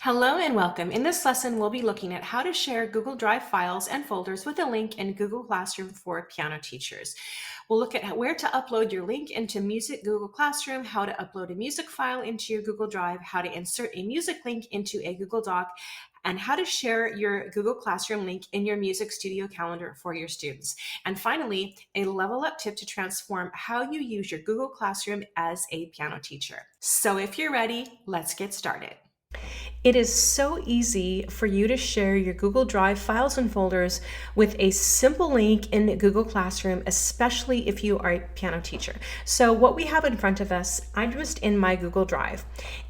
Hello and welcome. In this lesson, we'll be looking at how to share Google Drive files and folders with a link in Google Classroom for piano teachers. We'll look at where to upload your link into Music Google Classroom, how to upload a music file into your Google Drive, how to insert a music link into a Google Doc, and how to share your Google Classroom link in your Music Studio calendar for your students. And finally, a level up tip to transform how you use your Google Classroom as a piano teacher. So if you're ready, let's get started. It is so easy for you to share your Google Drive files and folders with a simple link in Google Classroom, especially if you are a piano teacher. So what we have in front of us, I'm just in my Google Drive.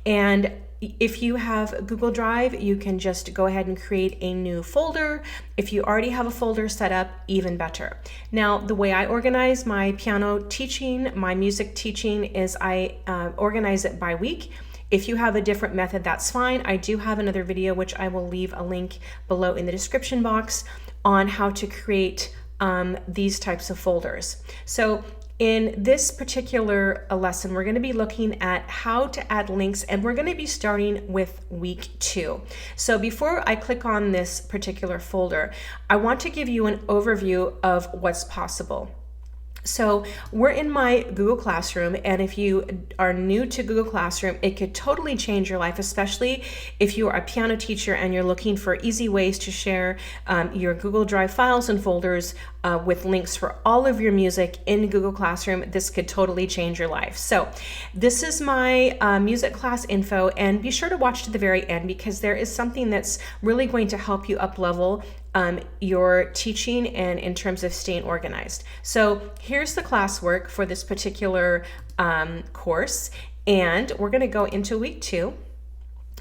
And if you have Google Drive, you can just go ahead and create a new folder. If you already have a folder set up, even better. Now, the way I organize my piano teaching, my music teaching, is I organize it by week. If you have a different method, that's fine. I do have another video, which I will leave a link below in the description box, on how to create these types of folders. So in this particular lesson, we're going to be looking at how to add links, and we're going to be starting with week 2. So before I click on this particular folder, I want to give you an overview of what's possible. So we're in my Google Classroom, and if you are new to Google Classroom, it could totally change your life, especially if you are a piano teacher and you're looking for easy ways to share your Google Drive files and folders with links for all of your music in Google Classroom. This could totally change your life. So this is my music class info, and be sure to watch to the very end, because there is something that's really going to help you up level your teaching and in terms of staying organized. So here's the classwork for this particular course, and we're going to go into week 2.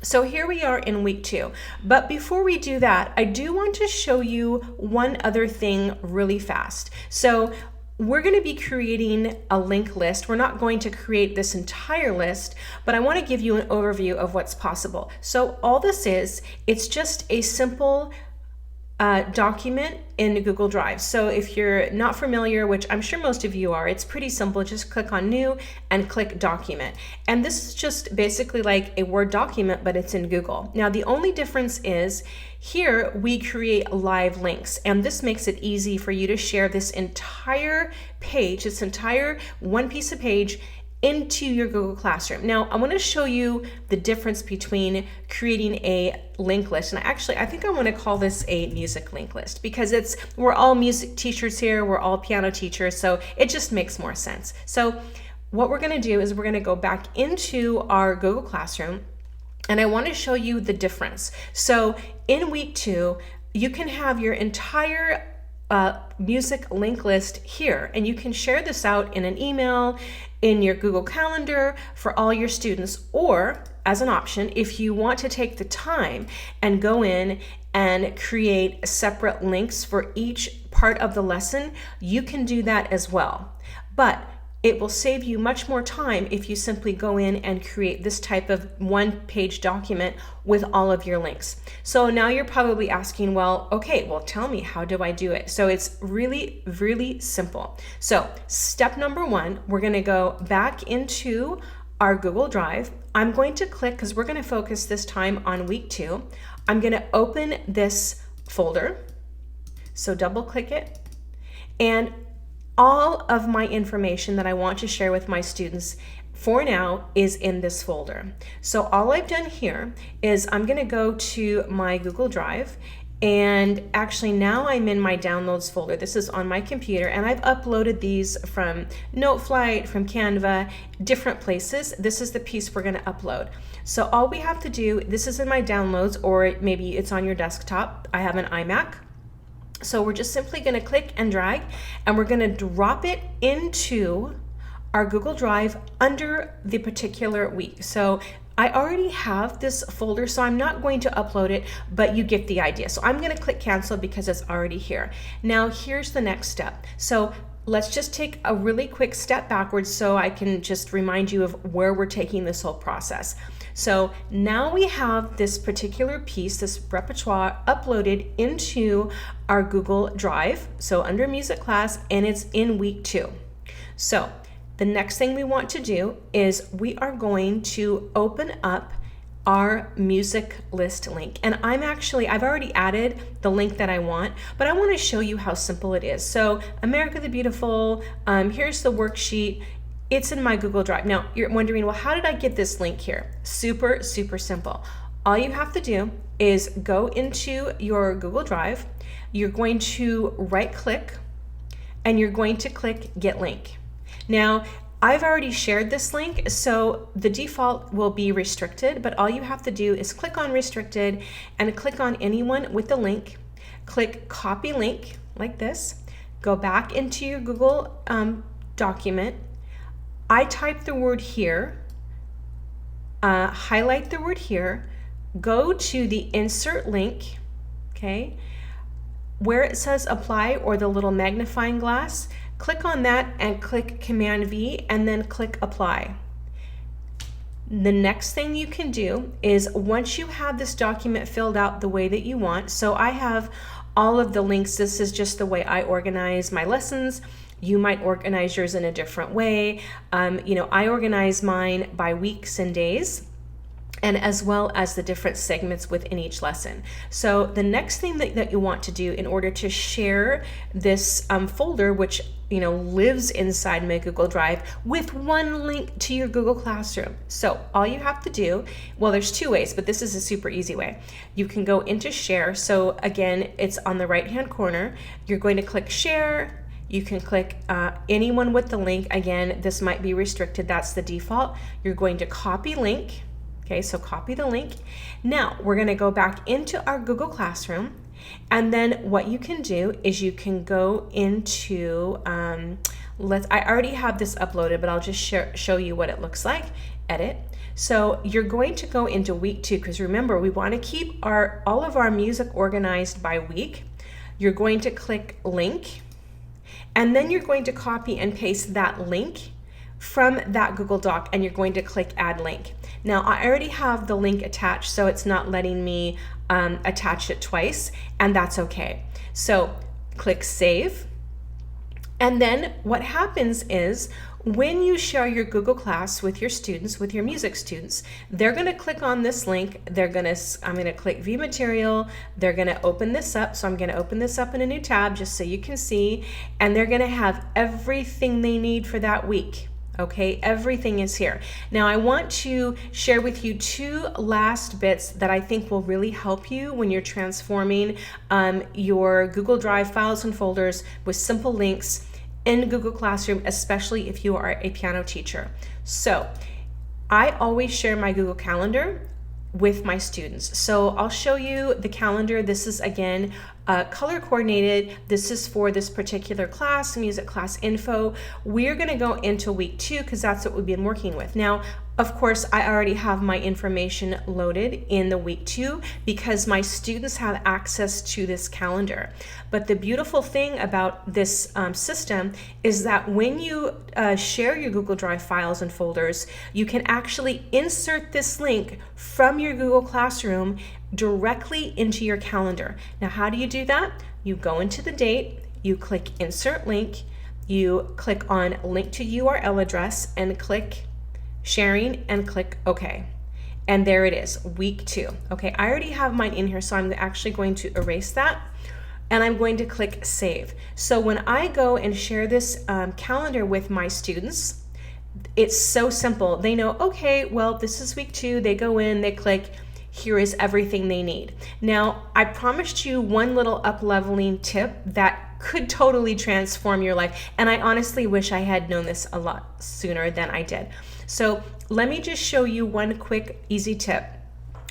So here we are in week 2. But before we do that, I do want to show you one other thing really fast. So we're going to be creating a link list. We're not going to create this entire list, but I want to give you an overview of what's possible. So all this is, it's just a simple document in Google Drive. So if you're not familiar, which I'm sure most of you are, it's pretty simple. Just click on New and click Document. And this is just basically like a Word document, but it's in Google. Now, the only difference is here we create live links, and this makes it easy for you to share this entire page, this entire one piece of page, into your Google Classroom. Now, I want to show you the difference between creating a link list, and I think I want to call this a music link list, because we're all music teachers here, we're all piano teachers, so it just makes more sense. So what we're going to do is we're going to go back into our Google Classroom, and I want to show you the difference. So in week 2, you can have your entire music link list here, and you can share this out in an email, in your Google Calendar for all your students, or as an option, if you want to take the time and go in and create separate links for each part of the lesson, you can do that as well. But it will save you much more time if you simply go in and create this type of one-page document with all of your links. So now you're probably asking, well, tell me, how do I do it? So it's really, really simple. So step number 1, we're going to go back into our Google Drive. I'm going to click, because we're going to focus this time on week 2. I'm going to open this folder. So double click it, and all of my information that I want to share with my students for now is in this folder. So all I've done here is I'm going to go to my Google Drive, and actually now I'm in my downloads folder. This is on my computer, and I've uploaded these from Noteflight, from Canva, different places. This is the piece we're going to upload. So all we have to do, this is in my downloads, or maybe it's on your desktop. I have an iMac. So we're just simply going to click and drag, and we're going to drop it into our Google Drive under the particular week. So I already have this folder, so I'm not going to upload it, but you get the idea. So I'm going to click cancel because it's already here. Now here's the next step. So let's just take a really quick step backwards so I can just remind you of where we're taking this whole process. So now we have this particular piece, this repertoire, uploaded into our Google Drive, so under music class, and it's in week 2. So the next thing we want to do is we are going to open up our music list link. And I've already added the link that I want, but I want to show you how simple it is. So America the Beautiful, here's the worksheet. It's in my Google Drive. Now you're wondering, well, how did I get this link here? Super, super simple. All you have to do is go into your Google Drive. You're going to right click and you're going to click Get Link. Now, I've already shared this link, so the default will be restricted, but all you have to do is click on restricted and click on anyone with the link, click copy link like this, go back into your Google document. I type the word here, highlight the word here, go to the insert link, okay, where it says apply or the little magnifying glass, click on that and click Command V and then click apply. The next thing you can do is once you have this document filled out the way that you want, so I have all of the links, this is just the way I organize my lessons. You might organize yours in a different way. I organize mine by weeks and days, and as well as the different segments within each lesson. So the next thing that you want to do in order to share this folder, which lives inside my Google Drive with one link to your Google Classroom. So all you have to do, well, there's two ways, but this is a super easy way. You can go into share. So again, it's on the right-hand corner. You're going to click share. You can click anyone with the link. Again, this might be restricted. That's the default. You're going to copy link. Okay, so copy the link. Now we're going to go back into our Google Classroom, and then what you can do is you can go into, I already have this uploaded, but I'll just show you what it looks like. Edit. So you're going to go into week 2, because remember, we want to keep all of our music organized by week. You're going to click link, and then you're going to copy and paste that link from that Google Doc, and you're going to click add link. Now I already have the link attached, so it's not letting me attach it twice, and that's okay. So click save, and then what happens is when you share your Google Class with your students, with your music students, they're going to click on this link. I'm going to click view material. They're going to open this up. So I'm going to open this up in a new tab just so you can see, and they're going to have everything they need for that week. Okay, everything is here. Now I want to share with you 2 last bits that I think will really help you when you're transforming your Google Drive files and folders with simple links in Google Classroom, especially if you are a piano teacher. So I always share my Google Calendar with my students. So I'll show you the calendar. This is again color coordinated. This is for this particular class, music class info. We're going to go into week 2 because that's what we've been working with. Now, of course, I already have my information loaded in the week 2 because my students have access to this calendar. But the beautiful thing about this system is that when you share your Google Drive files and folders, you can actually insert this link from your Google Classroom directly into your calendar. Now, how do you do that? You go into the date, you click insert link, you click on link to URL address and click sharing and click OK. And there it is, week 2. Okay, I already have mine in here, so I'm actually going to erase that. And I'm going to click save. So when I go and share this calendar with my students, it's so simple. They know, okay, well, this is week 2. They go in, they click, here is everything they need. Now, I promised you one little up-leveling tip that could totally transform your life. And I honestly wish I had known this a lot sooner than I did. So let me just show you one quick, easy tip.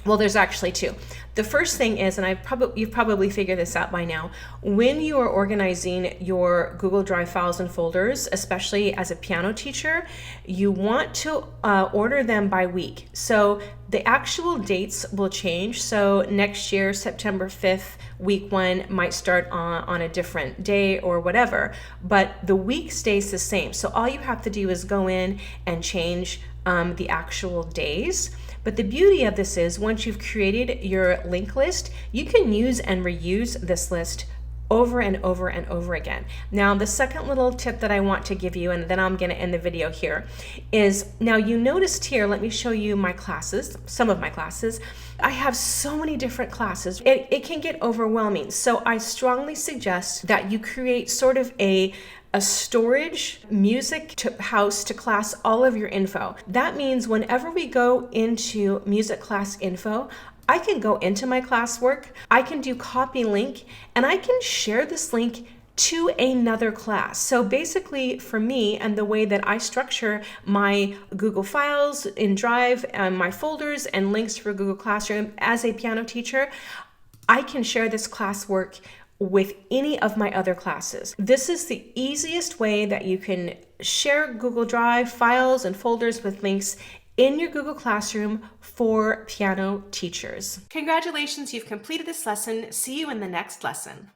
Well, there's actually 2. The first thing is, and you've probably figured this out by now, when you are organizing your Google Drive files and folders, especially as a piano teacher, you want to order them by week. So the actual dates will change. So next year, September 5th, week 1 might start on a different day or whatever, but the week stays the same. So all you have to do is go in and change the actual days. But the beauty of this is once you've created your link list, you can use and reuse this list over and over and over again. Now, the second little tip that I want to give you, and then I'm going to end the video here, is now you noticed here, let me show you my classes, some of my classes. I have so many different classes. It can get overwhelming. So I strongly suggest that you create sort of a storage music house to class all of your info. That means whenever we go into music class info, I can go into my classwork, I can do copy link, and I can share this link to another class. So basically for me, and the way that I structure my Google files in Drive and my folders and links for Google Classroom as a piano teacher, I can share this classwork with any of my other classes. This is the easiest way that you can share Google Drive files and folders with links in your Google Classroom for piano teachers. Congratulations, you've completed this lesson. See you in the next lesson.